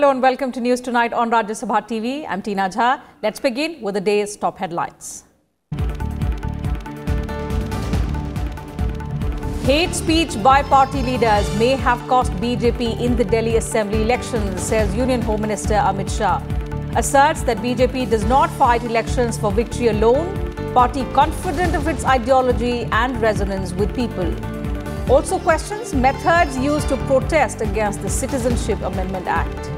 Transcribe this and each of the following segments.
Hello and welcome to News Tonight on Rajya Sabha TV. I'm Tina Jha. Let's begin with the day's top headlines. Hate speech by party leaders may have cost BJP in the Delhi Assembly elections, says Union Home Minister Amit Shah. Asserts that BJP does not fight elections for victory alone, party confident of its ideology and resonance with people. Also questions methods used to protest against the Citizenship Amendment Act.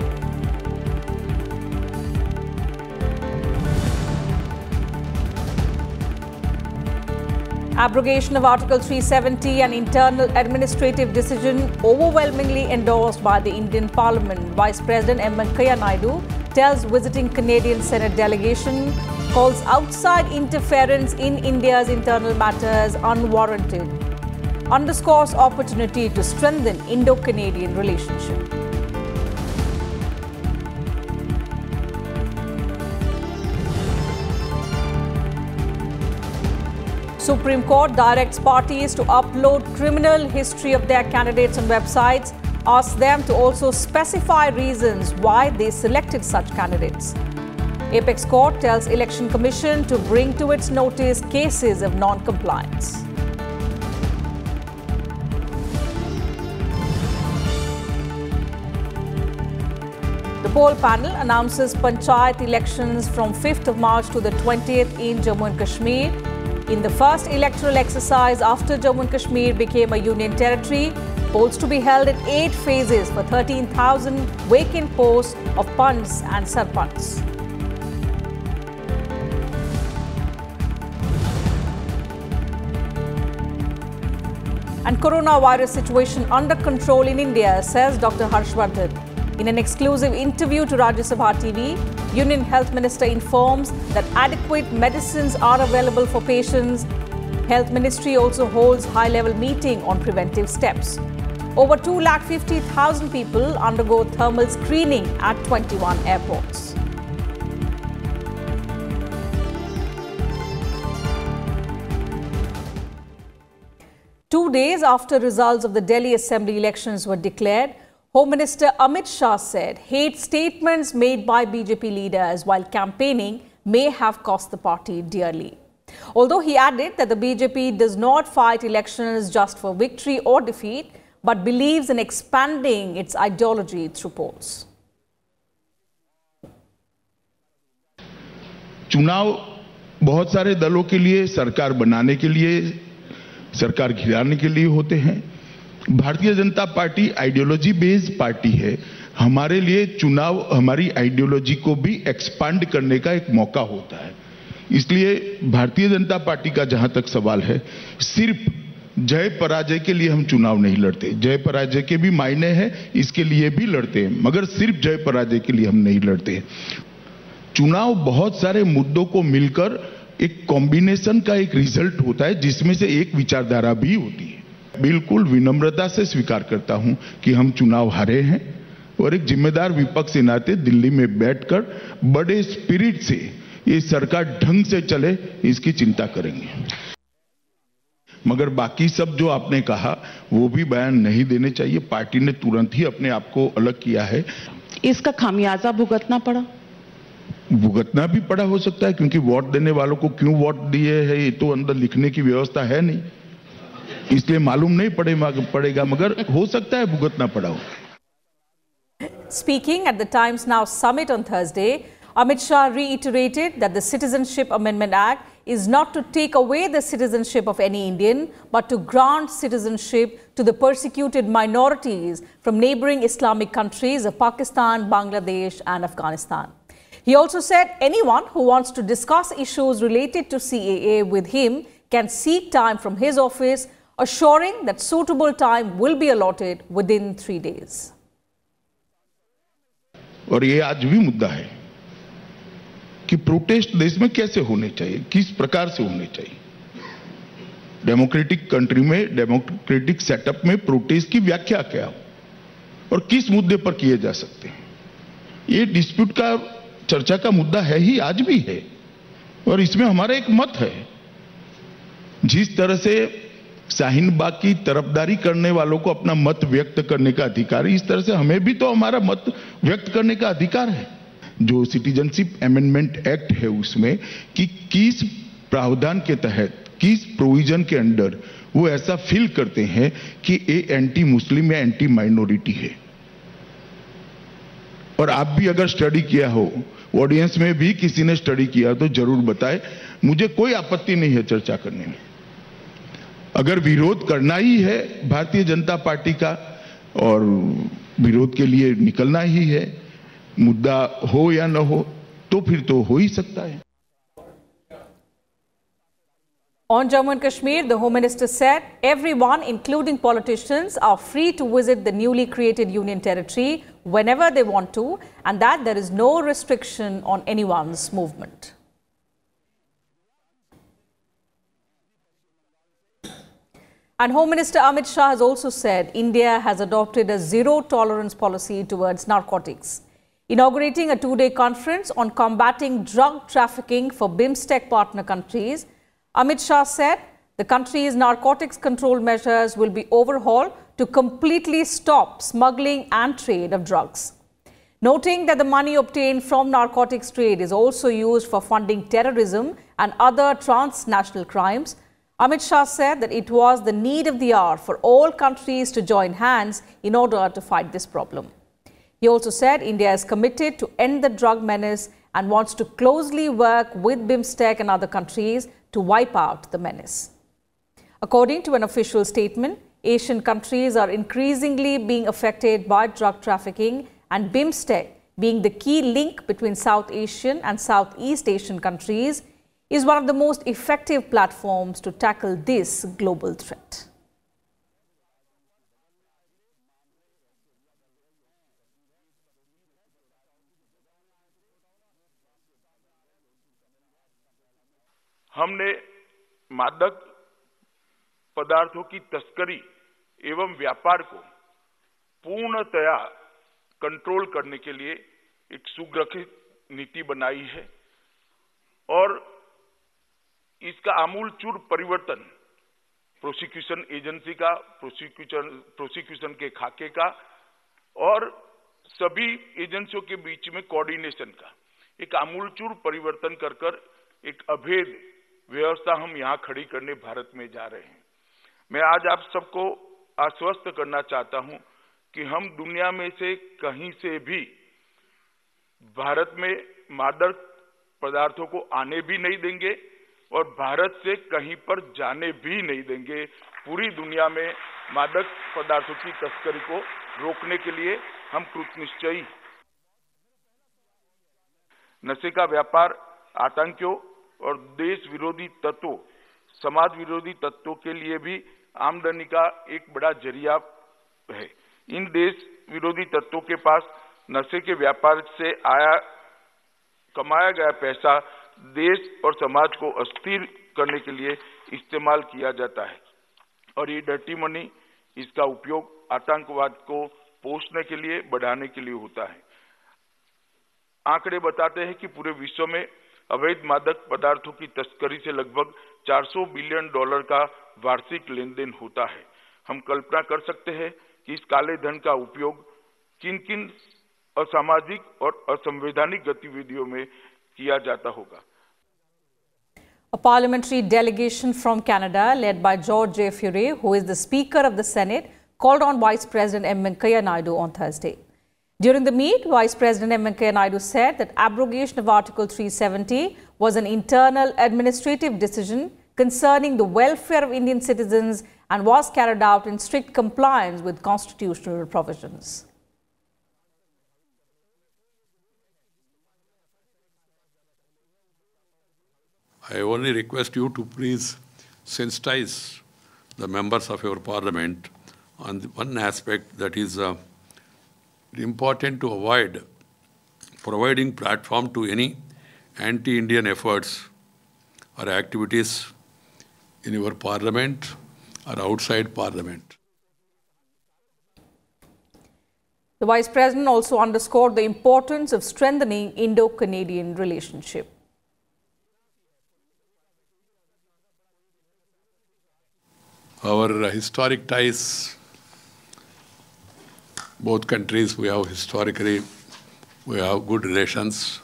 Abrogation of Article 370, an internal administrative decision overwhelmingly endorsed by the Indian Parliament. Vice President M. Venkaiah Naidu tells visiting Canadian Senate delegation, calls outside interference in India's internal matters unwarranted. Underscores opportunity to strengthen Indo-Canadian relationship. Supreme Court directs parties to upload criminal history of their candidates on websites, asks them to also specify reasons why they selected such candidates. Apex Court tells Election Commission to bring to its notice cases of non-compliance. The poll panel announces panchayat elections from 5th of March to the 20th in Jammu and Kashmir. In the first electoral exercise after Jammu and Kashmir became a union territory, polls to be held in 8 phases for 13,000 vacant posts of punts and sarpants. And coronavirus situation under control in India, says Dr. Harshvardhan. In an exclusive interview to Rajya Sabha TV, Union Health Minister informs that adequate medicines are available for patients. Health Ministry also holds high-level meeting on preventive steps. Over 250,000 people undergo thermal screening at 21 airports. Two days after results of the Delhi Assembly elections were declared, Home Minister Amit Shah said hate statements made by BJP leaders while campaigning may have cost the party dearly. Although he added that the BJP does not fight elections just for victory or defeat, but believes in expanding its ideology through polls. चुनाव बहुत सारे दलों के लिए, सरकार बनाने के लिए, सरकार गिराने के लिए होते हैं। Bharatiya Janata party ideology based party है। हमारे लिए चुनाव हमारी आइडियोलॉजी को भी एक्सपांड करने का एक मौका होता है। इसलिए भारतीय जनता पार्टी का जहां तक सवाल है, सिर्फ जय पराजय के लिए हम चुनाव नहीं लड़ते। जय पराजय के भी मायने हैं, इसके लिए भी लड़ते हैं, मगर सिर्फ जय पराजय के लिए हम नहीं लड़ते। चुनाव बहुत सारे मुद्दों को मिलकर एक कॉम्बिनेशन का एक रिजल्ट होता है, जिसमें से एक विचारधारा भी होती है। बिल्कुल विनम्रता से स्वीकार करता हूं कि हम चुनाव हारे हैं और एक जिम्मेदार विपक्ष के नाते दिल्ली में बैठकर बड़े स्पिरिट से ये सरकार ढंग से चले, इसकी चिंता करेंगे। मगर बाकी सब जो आपने कहा वो भी बयान नहीं देने चाहिए। पार्टी ने तुरंत ही अपने आप को अलग किया है। इसका खामियाजा भुगतना पड़ा, भुगतना भी पड़ा हो सकता है, क्योंकि वोट देने वालों को क्यों वोट दिए है ये तो अंदर लिखने की व्यवस्था है नहीं, इसलिए मालूम नहीं पड़ेगा, मगर हो सकता है भुगतना पड़ा हो। Speaking at the Times Now summit on Thursday, Amit Shah reiterated that the Citizenship Amendment Act is not to take away the citizenship of any Indian, but to grant citizenship to the persecuted minorities from neighboring Islamic countries of Pakistan, Bangladesh and Afghanistan. He also said anyone who wants to discuss issues related to CAA with him can seek time from his office, assuring that suitable time will be allotted within 3 days. और ये आज भी मुद्दा है कि protest देश में कैसे होने चाहिए, किस प्रकार से होने चाहिए। डेमोक्रेटिक कंट्री में, डेमोक्रेटिक सेटअप में प्रोटेस्ट की व्याख्या क्या हो और किस मुद्दे पर किए जा सकते हैं, ये डिस्प्यूट का चर्चा का मुद्दा है ही, आज भी है। और इसमें हमारा एक मत है, जिस तरह से शाहीन बाग की तरफदारी करने वालों को अपना मत व्यक्त करने का अधिकार है, इस तरह से हमें भी तो हमारा मत व्यक्त करने का अधिकार है। जो सिटीजनशिप अमेंडमेंट एक्ट है उसमें कि किस प्रावधान के तहत, किस प्रोविजन के अंडर वो ऐसा फील करते हैं कि ये एंटी मुस्लिम या एंटी माइनॉरिटी है। और आप भी अगर स्टडी किया हो, ऑडियंस में भी किसी ने स्टडी किया तो जरूर बताएं। मुझे कोई आपत्ति नहीं है चर्चा करने में। अगर विरोध करना ही है भारतीय जनता पार्टी का और विरोध के लिए निकलना ही है, मुद्दा हो या न हो, तो फिर तो हो ही सकता है। On Jammu and Kashmir, the Home Minister said everyone, including politicians, are free to visit the newly created Union Territory whenever they want to, and that there is no restriction on anyone's movement. And Home Minister Amit Shah has also said India has adopted a zero-tolerance policy towards narcotics. Inaugurating a two-day conference on combating drug trafficking for BIMSTEC partner countries, Amit Shah said the country's narcotics control measures will be overhauled to completely stop smuggling and trade of drugs. Noting that the money obtained from narcotics trade is also used for funding terrorism and other transnational crimes, Amit Shah said that it was the need of the hour for all countries to join hands in order to fight this problem. He also said India is committed to end the drug menace and wants to closely work with BIMSTEC and other countries to wipe out the menace. According to an official statement, Asian countries are increasingly being affected by drug trafficking, and BIMSTEC, being the key link between South Asian and Southeast Asian countries, is one of the most effective platforms to tackle this global threat. हमने मादक पदार्थों की तस्करी एवं व्यापार को पूर्णतया control करने के लिए एक सुगठित नीति बनाई है और इसका आमूलचूल परिवर्तन प्रोसिक्यूशन एजेंसी का, प्रोसिक्यूशन के खाके का और सभी एजेंसियों के बीच में कोऑर्डिनेशन का एक आमूलचूल परिवर्तन कर एक अभेद व्यवस्था हम यहां खड़ी करने भारत में जा रहे हैं। मैं आज आप सबको आश्वस्त करना चाहता हूं कि हम दुनिया में से कहीं से भी भारत में मादक पदार्थों को आने भी नहीं देंगे और भारत से कहीं पर जाने भी नहीं देंगे। पूरी दुनिया में मादक पदार्थों की तस्करी को रोकने के लिए हम कृतनिश्चयी। नशे का व्यापार आतंकियों और देश विरोधी तत्वों, समाज विरोधी तत्वों के लिए भी आमदनी का एक बड़ा जरिया है। इन देश विरोधी तत्वों के पास नशे के व्यापार से कमाया गया पैसा देश और समाज को अस्थिर करने के लिए इस्तेमाल किया जाता है और ये डर्टी मनी, इसका उपयोग आतंकवाद को पोषने के लिए, बढ़ाने के लिए होता है। आंकड़े बताते हैं कि पूरे विश्व में अवैध मादक पदार्थों की तस्करी से लगभग $400 बिलियन का वार्षिक लेन देन होता है। हम कल्पना कर सकते हैं कि इस काले धन का उपयोग किन किन असामाजिक और असंवैधानिक गतिविधियों में किया जाता होगा। A parliamentary delegation from Canada, led by George J. Furey, who is the Speaker of the Senate, called on Vice President M. Venkaiah Naidu on Thursday. During the meet, Vice President M. Venkaiah Naidu said that abrogation of Article 370 was an internal administrative decision concerning the welfare of Indian citizens and was carried out in strict compliance with constitutional provisions. I only request you to please sensitize the members of your parliament on one aspect that is important to avoid providing platform to any anti-Indian efforts or activities in your parliament or outside parliament. The Vice President also underscored the importance of strengthening Indo-Canadian relationship. Our historic ties, both countries, we have historically, we have good relations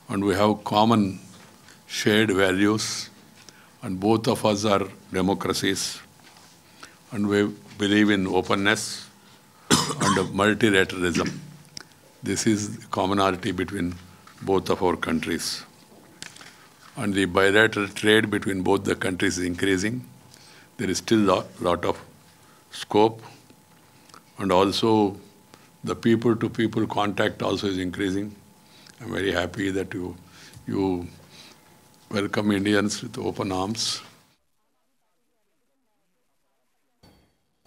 and we have common shared values, and both of us are democracies and we believe in openness and multilateralism. This is the commonality between both of our countries. And the bilateral trade between both the countries is increasing. There is still a lot of scope, and also the people-to-people contact also is increasing. I'm very happy that you welcome Indians with open arms.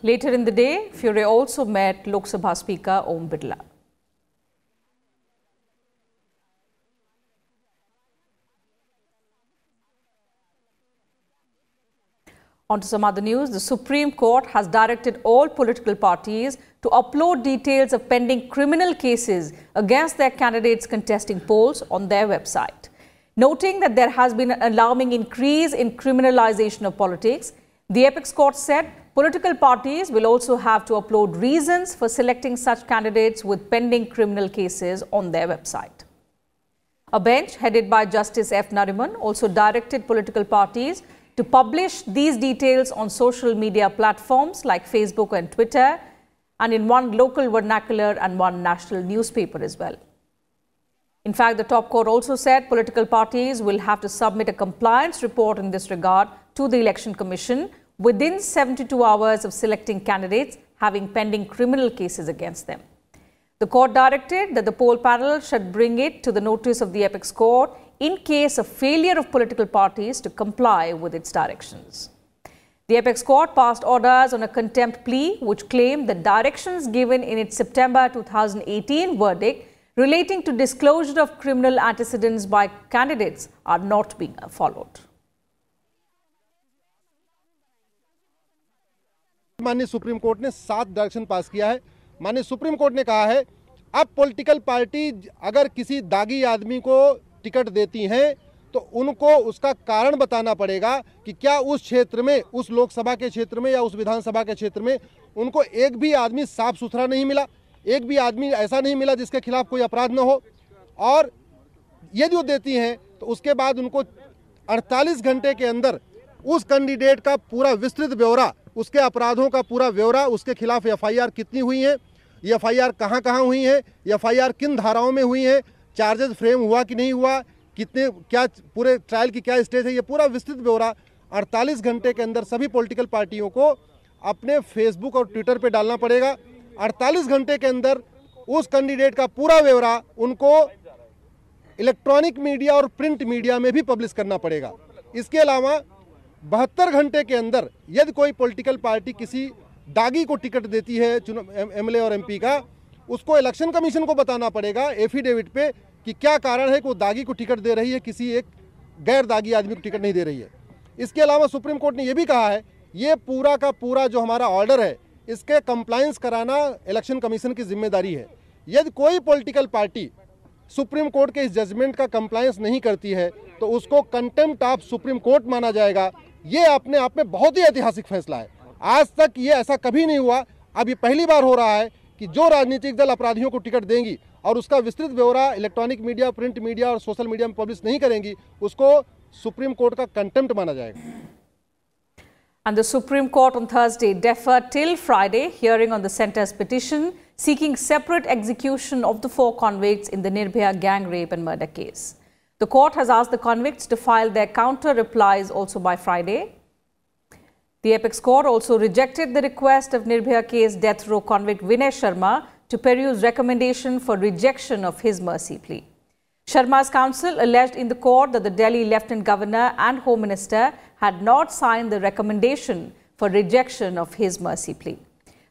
Later in the day, Fury also met Lok Sabha Speaker Om Birla. On to some other news. The Supreme Court has directed all political parties to upload details of pending criminal cases against their candidates contesting polls on their website. Noting that there has been an alarming increase in criminalization of politics, the Apex Court said political parties will also have to upload reasons for selecting such candidates with pending criminal cases on their website. A bench headed by Justice F. Nariman also directed political parties to publish these details on social media platforms like Facebook and Twitter, and in one local vernacular and one national newspaper as well. In fact, the top court also said political parties will have to submit a compliance report in this regard to the Election Commission within 72 hours of selecting candidates having pending criminal cases against them. The court directed that the poll panel should bring it to the notice of the Apex Court in case of failure of political parties to comply with its directions. The Apex Court passed orders on a contempt plea which claimed that directions given in its September 2018 verdict relating to disclosure of criminal antecedents by candidates are not being followed. माननीय supreme court ने 7 direction पास किया है। माननीय supreme court ने कहा है अब political party अगर किसी दागी आदमी को टिकट देती हैं तो उनको उसका कारण बताना पड़ेगा कि क्या उस क्षेत्र में, उस लोकसभा के क्षेत्र में या उस विधानसभा के क्षेत्र में उनको एक भी आदमी साफ सुथरा नहीं मिला, एक भी आदमी ऐसा नहीं मिला जिसके खिलाफ कोई अपराध न हो, और यदि वो देती हैं तो उसके बाद उनको 48 घंटे के अंदर उस कैंडिडेट का पूरा विस्तृत ब्यौरा, उसके अपराधों का पूरा ब्यौरा, उसके खिलाफ एफआईआर कितनी हुई है, एफआईआर कहाँ हुई है, एफआईआर किन धाराओं में हुई है, चार्जेस फ्रेम हुआ कि नहीं हुआ, कितने, क्या पूरे ट्रायल की क्या स्टेज है, ये पूरा विस्तृत ब्यौरा 48 घंटे के अंदर सभी पॉलिटिकल पार्टियों को अपने फेसबुक और ट्विटर पे डालना पड़ेगा। 48 घंटे के अंदर उस कैंडिडेट का पूरा ब्यौरा उनको इलेक्ट्रॉनिक मीडिया और प्रिंट मीडिया में भी पब्लिश करना पड़ेगा। इसके अलावा 72 घंटे के अंदर यदि कोई पॉलिटिकल पार्टी किसी दागी को टिकट देती है एमएलए और एमपी का, उसको इलेक्शन कमीशन को बताना पड़ेगा एफिडेविट पे कि क्या कारण है कि वो दागी को टिकट दे रही है, किसी एक गैर दागी आदमी को टिकट नहीं दे रही है। इसके अलावा सुप्रीम कोर्ट ने ये भी कहा है ये पूरा का पूरा जो हमारा ऑर्डर है इसके कंप्लायंस कराना इलेक्शन कमीशन की जिम्मेदारी है। यदि कोई पॉलिटिकल पार्टी सुप्रीम कोर्ट के इस जजमेंट का कंप्लायंस नहीं करती है तो उसको कंटेम्प्ट ऑफ सुप्रीम कोर्ट माना जाएगा। ये अपने आप में बहुत ही ऐतिहासिक फैसला है। आज तक ये ऐसा कभी नहीं हुआ, अब ये पहली बार हो रहा है कि जो राजनीतिक दल अपराधियों को टिकट देंगी और उसका विस्तृत ब्यौरा इलेक्ट्रॉनिक मीडिया, प्रिंट मीडिया और सोशल मीडिया में पब्लिश नहीं करेंगी, उसको सुप्रीम कोर्ट का कंटेम्प्ट माना जाएगा। And the Supreme Court on Thursday deferred till Friday hearing on the centre's petition seeking separate execution of the 4 convicts in the Nirbhaya gang rape and murder case. The court has asked the convicts to file their counter replies also by Friday. The Apex Court also rejected the request of Nirbhaya case death row convict Vinay Sharma to peruse recommendation for rejection of his mercy plea. Sharma's counsel alleged in the court that the Delhi Lieutenant Governor and Home Minister had not signed the recommendation for rejection of his mercy plea.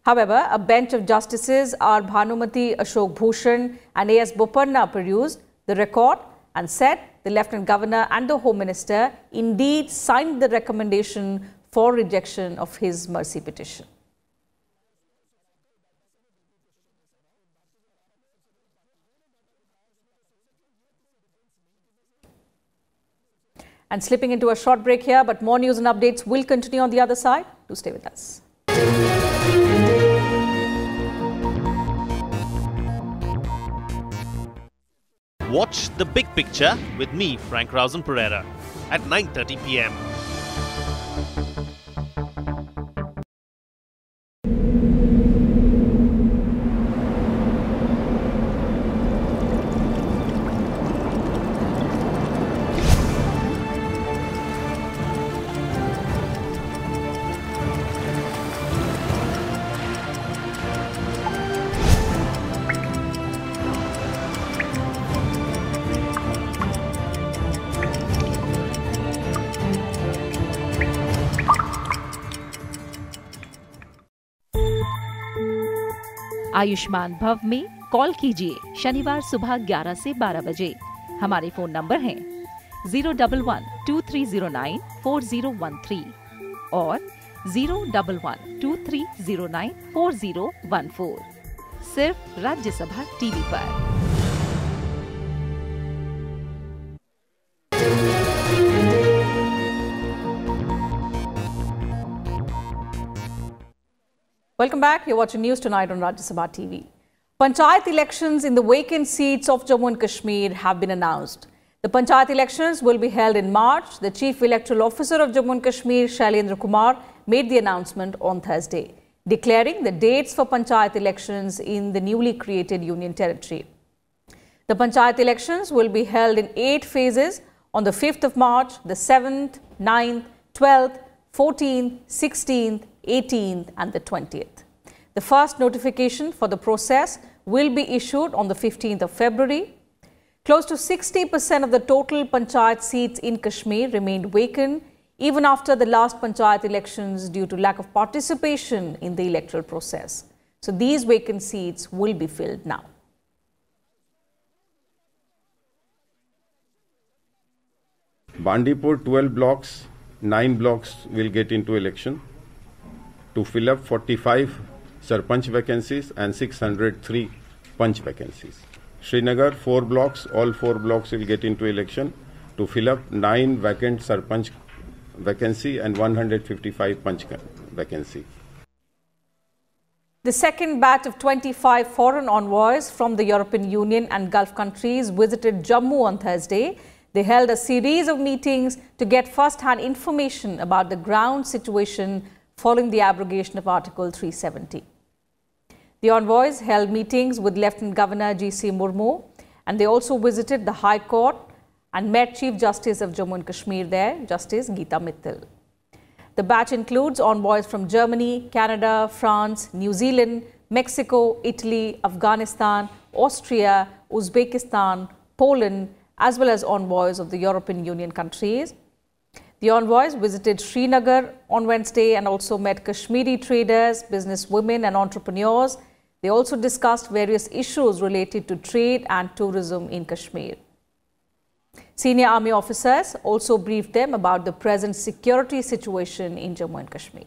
However, a bench of justices R. Bhanumati, Ashok Bhushan and A.S. Bopanna perused the record and said the Lieutenant Governor and the Home Minister indeed signed the recommendation for rejection of his mercy petition. And slipping into a short break here, but more news and updates will continue on the other side. Do stay with us. Watch The Big Picture with me, Frank Rausen Pereira, at 9:30 p.m. Ayushman भव में call कीजिए शनिवार सुबह 11 से 12 बजे। हमारे phone number हैं 011-2309-4013 और 011-2309-4014। सिर्फ राज्यसभा टीवी पर। Welcome back. You're watching News Tonight on Rajya Sabha TV. Panchayat elections in the vacant seats of Jammu and Kashmir have been announced. The Panchayat elections will be held in March. The Chief Electoral Officer of Jammu and Kashmir, Shailendra Kumar, made the announcement on Thursday, declaring the dates for Panchayat elections in the newly created Union Territory. The Panchayat elections will be held in 8 phases on the 5th of March, the 7th, 9th, 12th, 14th, 16th, 18th and the 20th. The first notification for the process will be issued on the 15th of February. Close to 60% of the total Panchayat seats in Kashmir remained vacant even after the last Panchayat elections due to lack of participation in the electoral process. So these vacant seats will be filled now. Bandipur 12 blocks, 9 blocks will get into election to fill up 45 Sarpanch vacancies and 603 Panch vacancies. Srinagar 4 blocks, all 4 blocks will get into election to fill up 9 vacant Sarpanch vacancy and 155 Panch vacancy. The second batch of 25 foreign envoys from the European Union and Gulf countries visited Jammu on Thursday. They held a series of meetings to get first-hand information about the ground situation following the abrogation of Article 370. The envoys held meetings with Lieutenant Governor G.C. Murmu, and they also visited the High Court and met Chief Justice of Jammu and Kashmir there, Justice Geeta Mittal. The batch includes envoys from Germany, Canada, France, New Zealand, Mexico, Italy, Afghanistan, Austria, Uzbekistan, Poland, as well as envoys of the European Union countries. The envoys visited Srinagar on Wednesday and also met Kashmiri traders, businesswomen and entrepreneurs. They also discussed various issues related to trade and tourism in Kashmir. Senior army officers also briefed them about the present security situation in Jammu and Kashmir.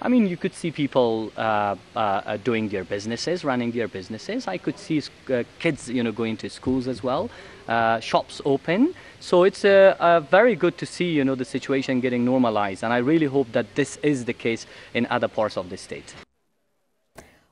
I mean, you could see people doing their businesses, running their businesses. I could see kids, going to schools as well, shops open. So it's very good to see, the situation getting normalized. And I really hope that this is the case in other parts of the state.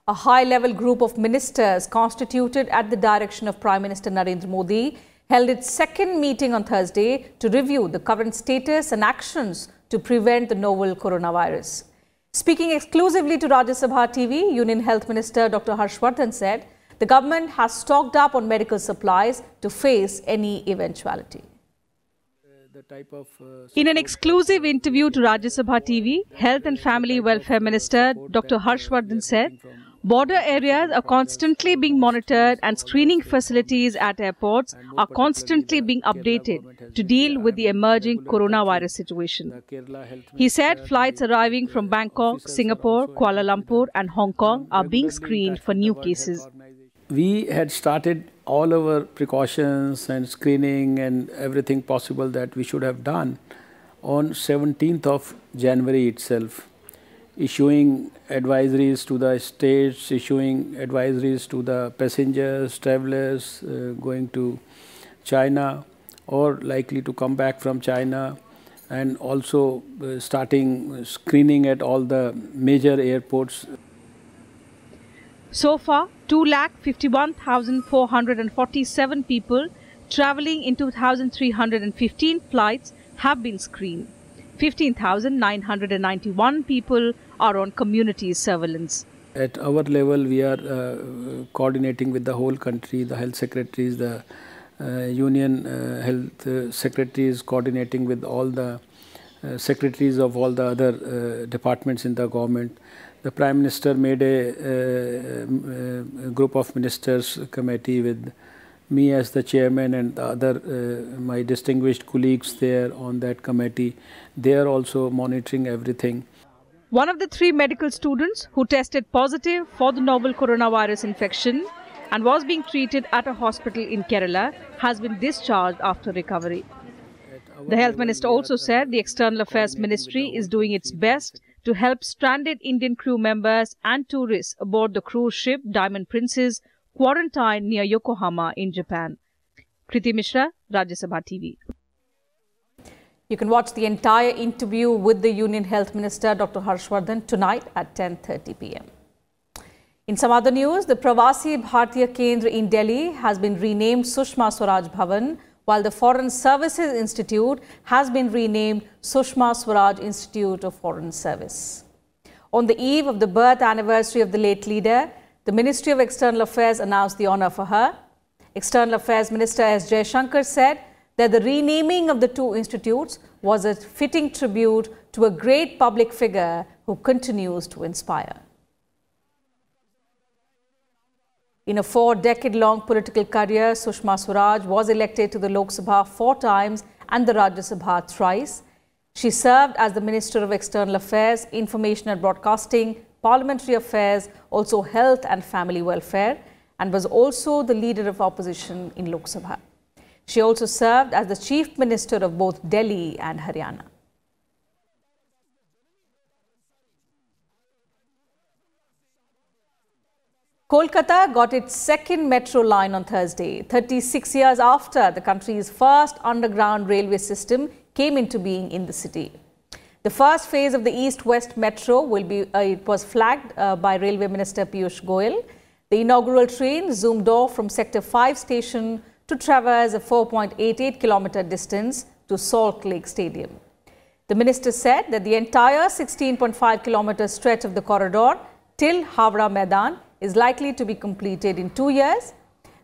A high-level group of ministers constituted at the direction of Prime Minister Narendra Modi held its second meeting on Thursday to review the current status and actions to prevent the novel coronavirus. Speaking exclusively to Rajya Sabha TV, Union Health Minister Dr. Harshvardhan said the government has stocked up on medical supplies to face any eventuality. In an exclusive interview to Rajya Sabha TV, Health and Family Welfare Minister Dr. Harshvardhan said border areas are constantly being monitored and screening facilities at airports are constantly being updated to deal with the emerging coronavirus situation. He said flights arriving from Bangkok, Singapore, Kuala Lumpur and Hong Kong are being screened for new cases. We had started all our precautions and screening and everything possible that we should have done on 17th of January itself. issuing advisories to the states, issuing advisories to the passengers, travelers going to China or likely to come back from China, and also starting screening at all the major airports. So far, 2,51,447 people travelling in 2,315 flights have been screened. 15,991 people are on community surveillance. At our level, we are coordinating with the whole country, the health secretaries, the union health secretaries, coordinating with all the secretaries of all the other departments in the government. The Prime Minister made a group of ministers committee with me as the chairman and the other my distinguished colleagues there on that committee. They are also monitoring everything. One of the 3 medical students who tested positive for the novel coronavirus infection and was being treated at a hospital in Kerala has been discharged after recovery. The Health Minister also said the External Affairs Ministry is doing its best to help stranded Indian crew members and tourists aboard the cruise ship Diamond Princess quarantined near Yokohama in Japan. Kriti Mishra, Rajya Sabha TV. You can watch the entire interview with the Union Health Minister, Dr. Harshvardhan, tonight at 10:30 p.m. In some other news, the Pravasi Bharatiya Kendra in Delhi has been renamed Sushma Swaraj Bhavan, while the Foreign Services Institute has been renamed Sushma Swaraj Institute of Foreign Service. On the eve of the birth anniversary of the late leader, the Ministry of External Affairs announced the honour for her. External Affairs Minister S. Jaishankar said that the renaming of the 2 institutes was a fitting tribute to a great public figure who continues to inspire. In a 4-decade-long political career, Sushma Swaraj was elected to the Lok Sabha 4 times and the Rajya Sabha thrice. She served as the Minister of External Affairs, Information and Broadcasting, Parliamentary Affairs, also Health and Family Welfare, and was also the leader of opposition in Lok Sabha. She also served as the Chief Minister of both Delhi and Haryana. Kolkata got its second metro line on Thursday, 36 years after the country's first underground railway system came into being in the city. The first phase of the East-West Metro it was flagged by Railway Minister Piyush Goyal. The inaugural train zoomed off from Sector 5 station to traverse a 4.88 kilometer distance to Salt Lake Stadium. The minister said that the entire 16.5 kilometer stretch of the corridor till Howrah Maidan is likely to be completed in 2 years.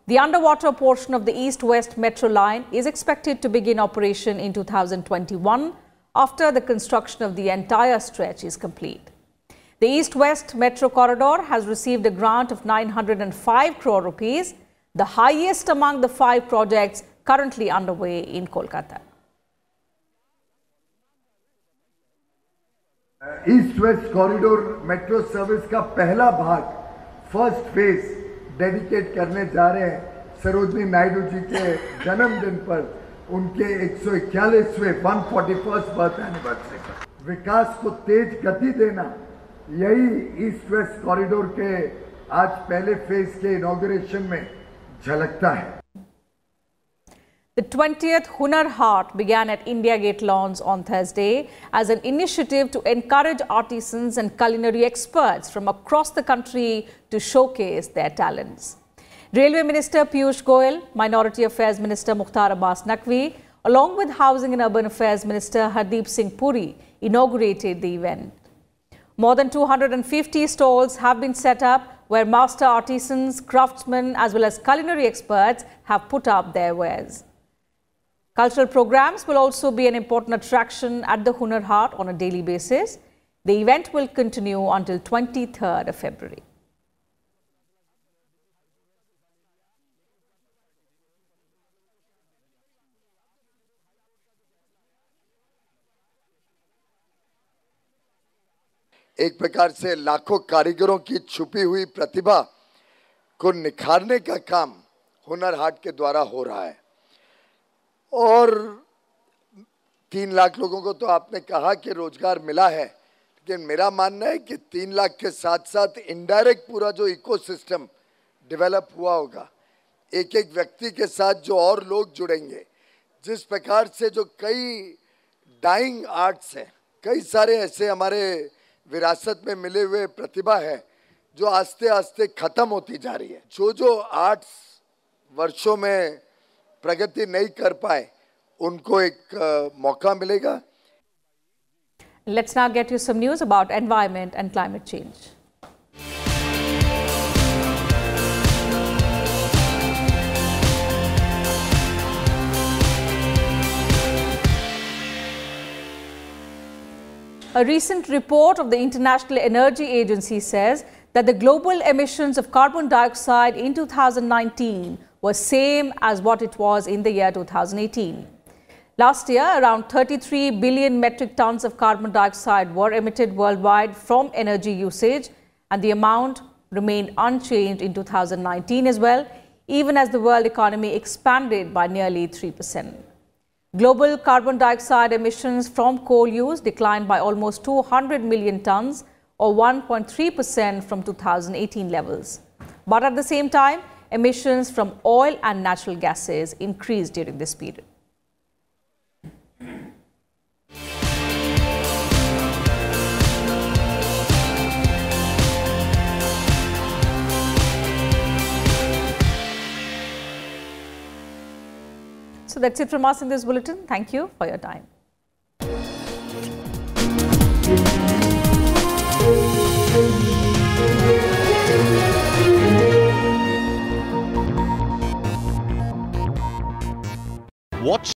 The underwater portion of the East-West Metro line is expected to begin operation in 2021 after the construction of the entire stretch is complete. The East-West Metro corridor has received a grant of 905 crore rupees, the highest among the 5 projects currently underway in Kolkata. East-West Corridor Metro Service का पहला भाग first phase dedicate करने जा रहे हैं सरोजनी नायडू जी के जन्मदिन पर उनके 141वें 141st बर्थ एनिवर्सरी पर। विकास को तेज गति देना यही ईस्ट वेस्ट कॉरिडोर के आज पहले फेज के इनॉग्रेशन में झलकता है। The 20th Hunar Haat began at India Gate Lawns on Thursday as an initiative to encourage artisans and culinary experts from across the country to showcase their talents. Railway Minister Piyush Goyal, Minority Affairs Minister Mukhtar Abbas Naqvi, along with Housing and Urban Affairs Minister Hardeep Singh Puri, inaugurated the event. More than 250 stalls have been set up where master artisans, craftsmen as well as culinary experts have put up their wares. Cultural programs will also be an important attraction at the Hunar Haat on a daily basis. The event will continue until 23rd of February. एक प्रकार से लाखों कारीगरों की छुपी हुई प्रतिभा को निखारने का काम हुनर हाट के द्वारा हो रहा है और 3 लाख लोगों को तो आपने कहा कि रोजगार मिला है, लेकिन मेरा मानना है कि 3 लाख के साथ साथ इनडायरेक्ट पूरा जो इकोसिस्टम डेवलप हुआ होगा, एक एक व्यक्ति के साथ जो और लोग जुड़ेंगे, जिस प्रकार से जो कई डाइंग आर्ट्स हैं, कई सारे ऐसे हमारे विरासत में मिले हुए प्रतिभा है जो आस्ते आस्ते खत्म होती जा रही है। जो आर्ट्स वर्षों में प्रगति नहीं कर पाए उनको एक मौका मिलेगा। Let's now get you some news about environment and climate change. A recent report of the International Energy Agency says that the global emissions of carbon dioxide in 2019 were same as what it was in the year 2018. Last year, around 33 billion metric tons of carbon dioxide were emitted worldwide from energy usage, and the amount remained unchanged in 2019 as well, even as the world economy expanded by nearly 3%. Global carbon dioxide emissions from coal use declined by almost 200 million tons, or 1.3% from 2018 levels. But at the same time, emissions from oil and natural gases increased during this period. So that's it from us in this bulletin. Thank you for your time. Watch